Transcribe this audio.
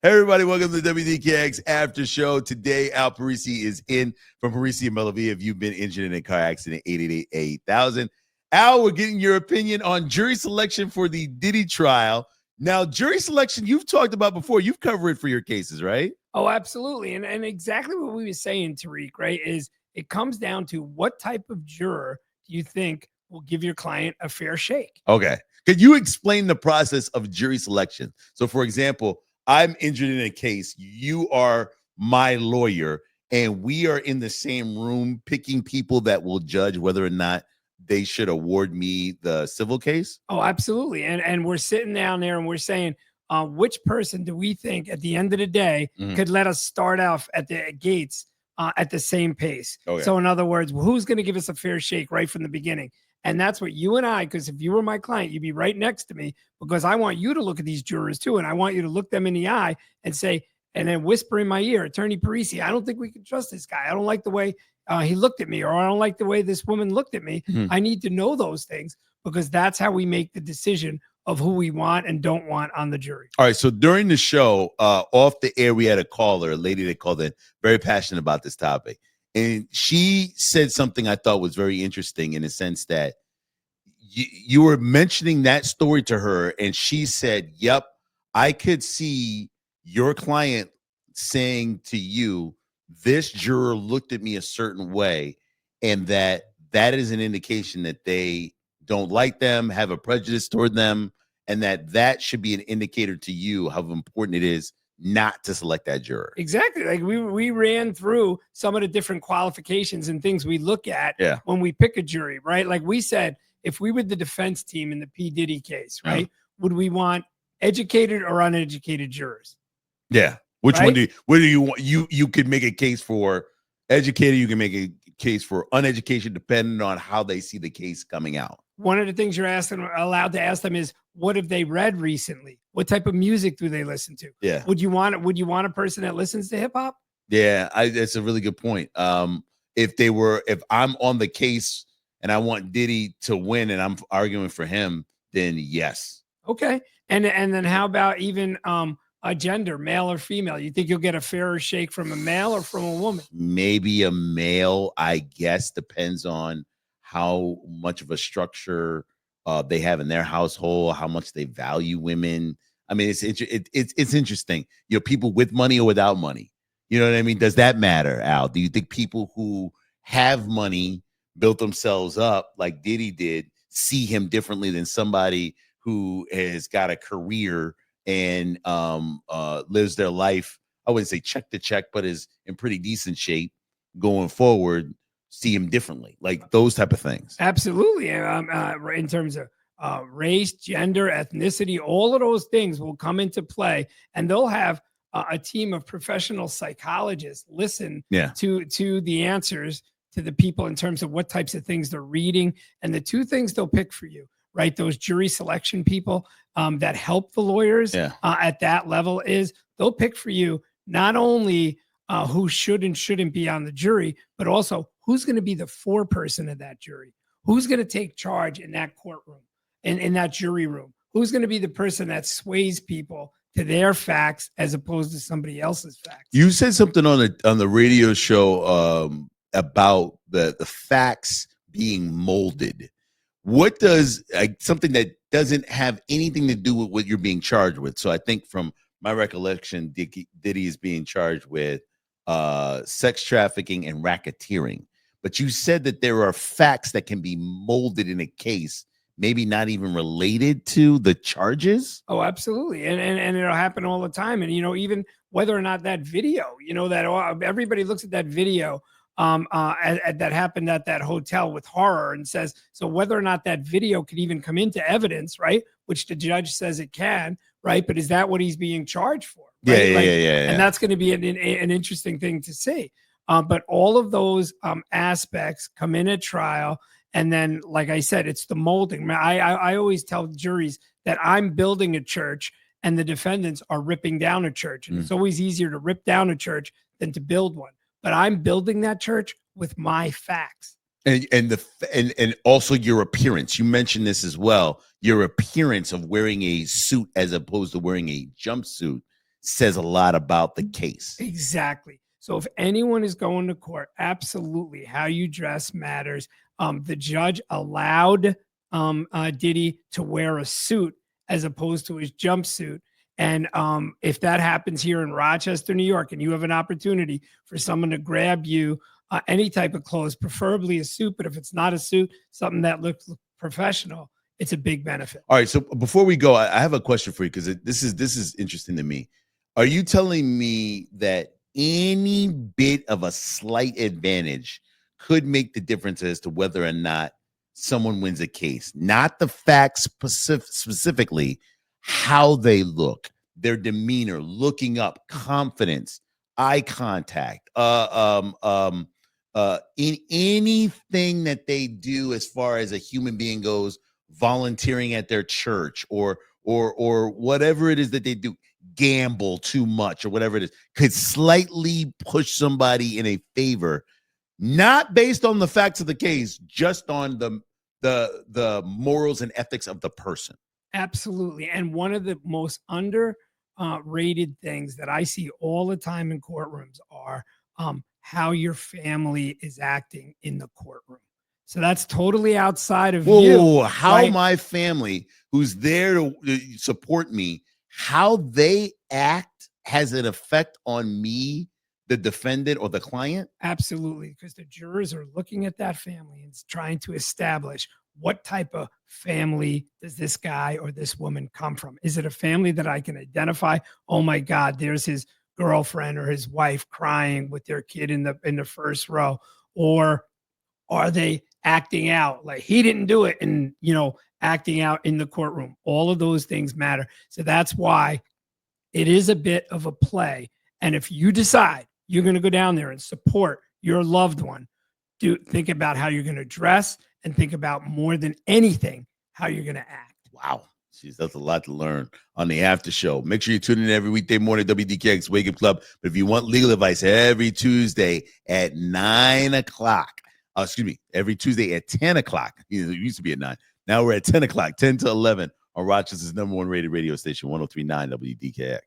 Hey, everybody, welcome to the WDKX After Show. Today, Al Parisi is in from Parisi and Melville. If you've been injured in a car accident, 888-8000. Al, we're getting your opinion on jury selection for the Diddy trial. Now, jury selection, you've talked about before. You've covered it for your cases, right? Oh, absolutely. And exactly what we were saying, Tariq, right, is it comes down to what type of juror do you think will give your client a fair shake? Okay. Could you explain the process of jury selection? So, for example, I'm injured in a case. You are my lawyer, and we are in the same room picking people that will judge whether or not they should award me the civil case. Oh, absolutely. And we're sitting down there and we're saying, which person do we think at the end of the day could let us start off at the gates at the same pace? Okay. So, in other words, who's going to give us a fair shake right from the beginning? And that's what you and I, because if you were my client, you'd be right next to me because I want you to look at these jurors too. And I want you to look them in the eye and say, and then whisper in my ear, Attorney Parisi, I don't think we can trust this guy. I don't like the way he looked at me, or I don't like the way this woman looked at me. I need to know those things because that's how we make the decision of who we want and don't want on the jury. All right. So during the show, off the air, we had a caller, a lady that called in, very passionate about this topic. And she said something I thought was very interesting in the sense that you were mentioning that story to her, and she said, yep, I could see your client saying to you, this juror looked at me a certain way, and that is an indication that they don't like them, have a prejudice toward them, and that should be an indicator to you how important it is not to select that juror. Exactly. Like we ran through some of the different qualifications and things we look at when we pick a jury, right? Like we said, if we were the defense team in the P. Diddy case, right, would we want educated or uneducated jurors? Yeah. Which one do you want? You could make a case for educated. You can make a case for uneducated, depending on how they see the case coming out. One of the things you're allowed to ask them is, what have they read recently? What type of music do they listen to? Yeah. Would you want a person that listens to hip hop? Yeah, that's a really good point. If I'm on the case and I want Diddy to win and I'm arguing for him, then yes. Okay. And then how about even a gender, male or female? You think you'll get a fairer shake from a male or from a woman? Maybe a male, I guess, depends on how much of a structure they have in their household, how much they value women. I mean, it's interesting. You know, people with money or without money. You know what I mean? Does that matter, Al? Do you think people who have money, built themselves up like Diddy did, see him differently than somebody who has got a career and lives their life, I wouldn't say check to check, but is in pretty decent shape going forward, see him differently, like those type of things? Absolutely. In terms of race, gender, ethnicity, all of those things will come into play, and they'll have a team of professional psychologists listen to the answers to the people in terms of what types of things they're reading. And the two things they'll pick for you, right? Those jury selection people that help the lawyers at that level is they'll pick for you not only who should and shouldn't be on the jury, but also who's going to be the foreperson of that jury, who's going to take charge in that courtroom and in that jury room, who's going to be the person that sways people to their facts as opposed to somebody else's facts. You said something on the radio show about the facts being molded. What does something that doesn't have anything to do with what you're being charged with? So I think from my recollection, Diddy is being charged with sex trafficking and racketeering. But you said that there are facts that can be molded in a case, maybe not even related to the charges. Oh, absolutely. And it'll happen all the time. And, you know, even whether or not that video, you know, that everybody looks at that video that happened at that hotel with horror and says, so whether or not that video could even come into evidence, right? Which the judge says it can, right? But is that what he's being charged for? Right? Yeah. And that's going to be an interesting thing to see. But all of those aspects come in at trial. And then, like I said, it's the molding. I always tell juries that I'm building a church and the defendants are ripping down a church. And it's always easier to rip down a church than to build one. But I'm building that church with my facts. And also your appearance. You mentioned this as well. Your appearance of wearing a suit as opposed to wearing a jumpsuit says a lot about the case. Exactly. So if anyone is going to court, absolutely how you dress matters. The judge allowed Diddy to wear a suit as opposed to his jumpsuit. And if that happens here in Rochester, New York, and you have an opportunity for someone to grab you any type of clothes, preferably a suit, but if it's not a suit, something that looks professional, it's a big benefit. All right. So before we go, I have a question for you because this is interesting to me. Are you telling me that any bit of a slight advantage could make the difference as to whether or not someone wins a case? Not the facts specifically, how they look, their demeanor, looking up, confidence, eye contact, in anything that they do as far as a human being goes, volunteering at their church or whatever it is that they do, gamble too much or whatever it is, could slightly push somebody in a favor, not based on the facts of the case, just on the morals and ethics of the person. Absolutely. And one of the most underrated things that I see all the time in courtrooms are how your family is acting in the courtroom. So that's totally outside of you. How right? my family, who's there to support me, how they act has an effect on me, the defendant or the client? Absolutely, because the jurors are looking at that family and trying to establish what type of family does this guy or this woman come from? Is it a family that I can identify? Oh my God, there's his girlfriend or his wife crying with their kid in the first row, or are they acting out like he didn't do it and acting out in the courtroom? All of those things matter. So that's why it is a bit of a play. And if you decide you're going to go down there and support your loved one, think about how you're going to dress and think about more than anything how you're going to act. Wow. Jeez, that's a lot to learn on the after show. Make sure you tune in every weekday morning, WDKX Wake Up Club. But if you want legal advice, every Tuesday at 9 o'clock. Every Tuesday at 10 o'clock. It used to be at 9. Now we're at 10 o'clock, 10 to 11 on Rochester's #1 rated radio station, 103.9 WDKX.